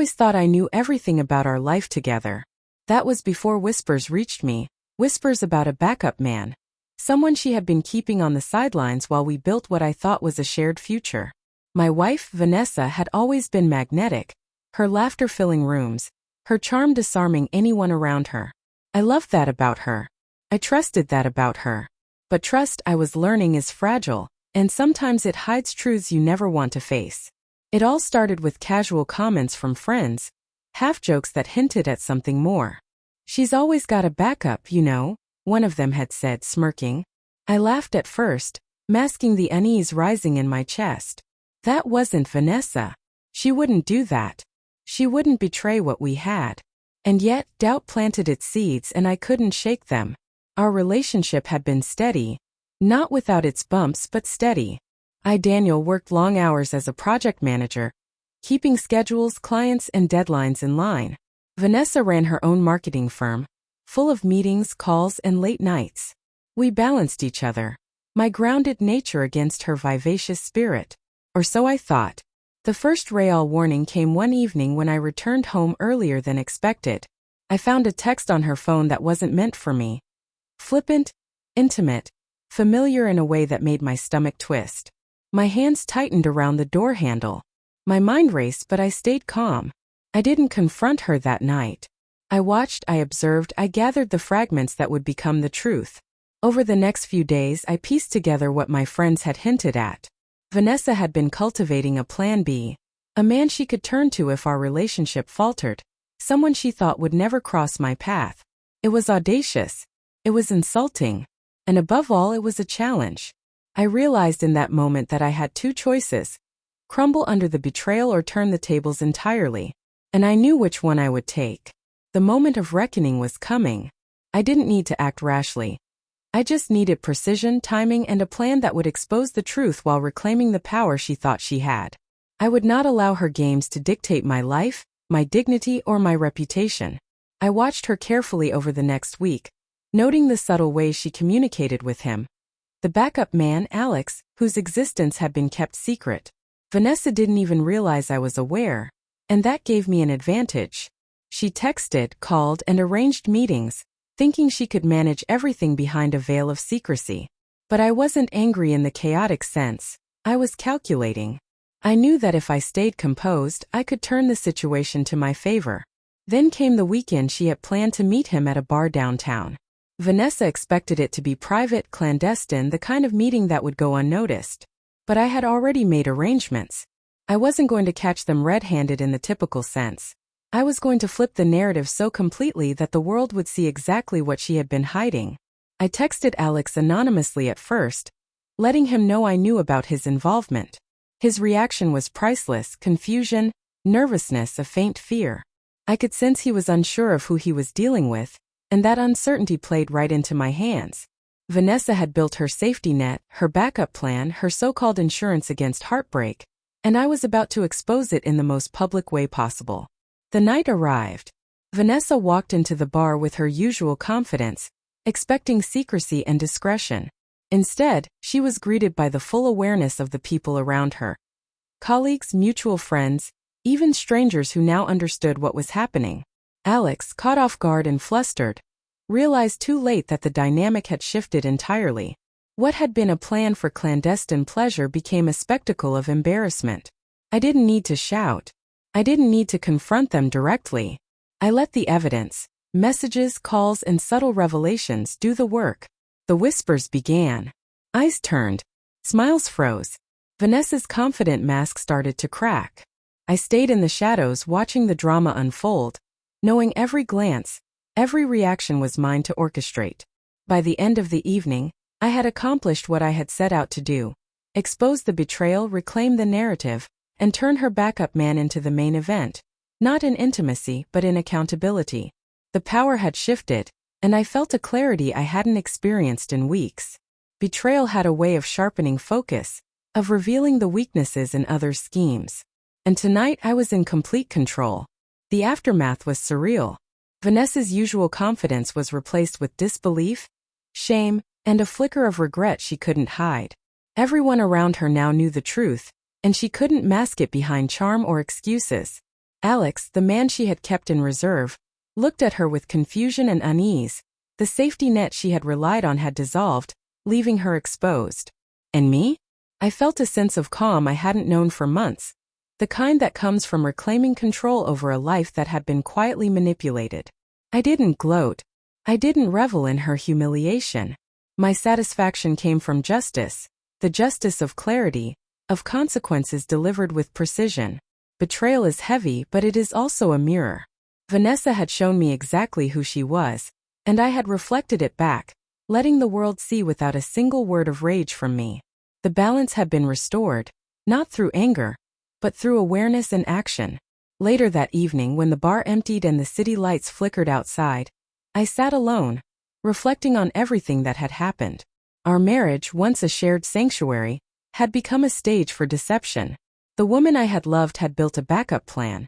always thought I knew everything about our life together. That was before whispers reached me, whispers about a backup man. Someone she had been keeping on the sidelines while we built what I thought was a shared future. My wife, Vanessa, had always been magnetic, her laughter filling rooms, her charm disarming anyone around her. I loved that about her. I trusted that about her. But trust, I was learning, is fragile, and sometimes it hides truths you never want to face. It all started with casual comments from friends, half-jokes that hinted at something more. "She's always got a backup, you know," one of them had said, smirking. I laughed at first, masking the unease rising in my chest. That wasn't Vanessa. She wouldn't do that. She wouldn't betray what we had. And yet, doubt planted its seeds and I couldn't shake them. Our relationship had been steady, not without its bumps but steady. Daniel worked long hours as a project manager, keeping schedules, clients, and deadlines in line. Vanessa ran her own marketing firm, full of meetings, calls, and late nights. We balanced each other, my grounded nature against her vivacious spirit. Or so I thought. The first Betrayal warning came one evening when I returned home earlier than expected. I found a text on her phone that wasn't meant for me. Flippant, intimate, familiar in a way that made my stomach twist. My hands tightened around the door handle. My mind raced, but I stayed calm. I didn't confront her that night. I watched, I observed, I gathered the fragments that would become the truth. Over the next few days, I pieced together what my friends had hinted at. Vanessa had been cultivating a plan B, a man she could turn to if our relationship faltered, someone she thought would never cross my path. It was audacious. It was insulting. And above all, it was a challenge. I realized in that moment that I had two choices: crumble under the betrayal or turn the tables entirely. And I knew which one I would take. The moment of reckoning was coming. I didn't need to act rashly. I just needed precision, timing, and a plan that would expose the truth while reclaiming the power she thought she had. I would not allow her games to dictate my life, my dignity, or my reputation. I watched her carefully over the next week, noting the subtle ways she communicated with him. The backup man, Alex, whose existence had been kept secret. Vanessa didn't even realize I was aware, and that gave me an advantage. She texted, called, and arranged meetings, thinking she could manage everything behind a veil of secrecy. But I wasn't angry in the chaotic sense. I was calculating. I knew that if I stayed composed, I could turn the situation to my favor. Then came the weekend she had planned to meet him at a bar downtown. Vanessa expected it to be private, clandestine, the kind of meeting that would go unnoticed. But I had already made arrangements. I wasn't going to catch them red-handed in the typical sense. I was going to flip the narrative so completely that the world would see exactly what she had been hiding. I texted Alex anonymously at first, letting him know I knew about his involvement. His reaction was priceless: confusion, nervousness, a faint fear. I could sense he was unsure of who he was dealing with, and that uncertainty played right into my hands. Vanessa had built her safety net, her backup plan, her so-called insurance against heartbreak, and I was about to expose it in the most public way possible. The night arrived. Vanessa walked into the bar with her usual confidence, expecting secrecy and discretion. Instead, she was greeted by the full awareness of the people around her. Colleagues, mutual friends, even strangers who now understood what was happening. Alex, caught off guard and flustered, realized too late that the dynamic had shifted entirely. What had been a plan for clandestine pleasure became a spectacle of embarrassment. I didn't need to shout. I didn't need to confront them directly. I let the evidence, messages, calls, and subtle revelations do the work. The whispers began. Eyes turned. Smiles froze. Vanessa's confident mask started to crack. I stayed in the shadows watching the drama unfold, knowing every glance, every reaction was mine to orchestrate. By the end of the evening, I had accomplished what I had set out to do: expose the betrayal, reclaim the narrative, and turn her backup man into the main event, not in intimacy but in accountability. The power had shifted, and I felt a clarity I hadn't experienced in weeks. Betrayal had a way of sharpening focus, of revealing the weaknesses in others' schemes. And tonight I was in complete control. The aftermath was surreal. Vanessa's usual confidence was replaced with disbelief, shame, and a flicker of regret she couldn't hide. Everyone around her now knew the truth, and she couldn't mask it behind charm or excuses. Alex, the man she had kept in reserve, looked at her with confusion and unease. The safety net she had relied on had dissolved, leaving her exposed. And me? I felt a sense of calm I hadn't known for months, the kind that comes from reclaiming control over a life that had been quietly manipulated. I didn't gloat. I didn't revel in her humiliation. My satisfaction came from justice, the justice of clarity, of consequences delivered with precision. Betrayal is heavy, but it is also a mirror. Vanessa had shown me exactly who she was, and I had reflected it back, letting the world see without a single word of rage from me. The balance had been restored, not through anger, but through awareness and action. Later that evening, when the bar emptied and the city lights flickered outside, I sat alone, reflecting on everything that had happened. Our marriage, once a shared sanctuary, had become a stage for deception. The woman I had loved had built a backup plan,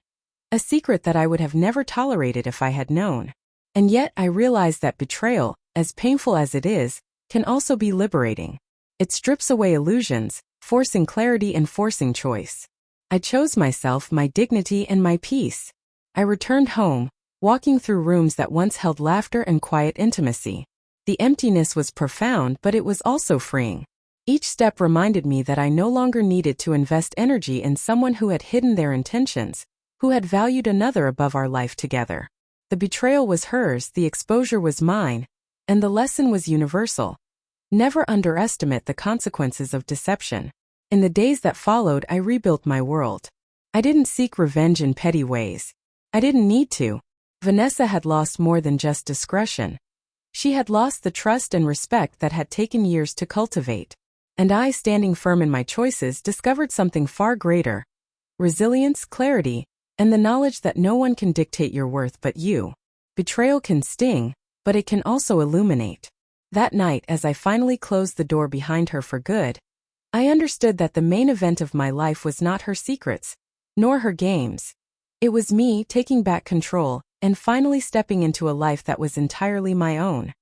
a secret that I would have never tolerated if I had known. And yet I realized that betrayal, as painful as it is, can also be liberating. It strips away illusions, forcing clarity and forcing choice. I chose myself, my dignity, and my peace. I returned home, walking through rooms that once held laughter and quiet intimacy. The emptiness was profound, but it was also freeing. Each step reminded me that I no longer needed to invest energy in someone who had hidden their intentions, who had valued another above our life together. The betrayal was hers, the exposure was mine, and the lesson was universal. Never underestimate the consequences of deception. In the days that followed, I rebuilt my world. I didn't seek revenge in petty ways. I didn't need to. Vanessa had lost more than just discretion. She had lost the trust and respect that had taken years to cultivate. And I, standing firm in my choices, discovered something far greater: resilience, clarity, and the knowledge that no one can dictate your worth but you. Betrayal can sting, but it can also illuminate. That night, as I finally closed the door behind her for good, I understood that the main event of my life was not her secrets, nor her games. It was me taking back control and finally stepping into a life that was entirely my own.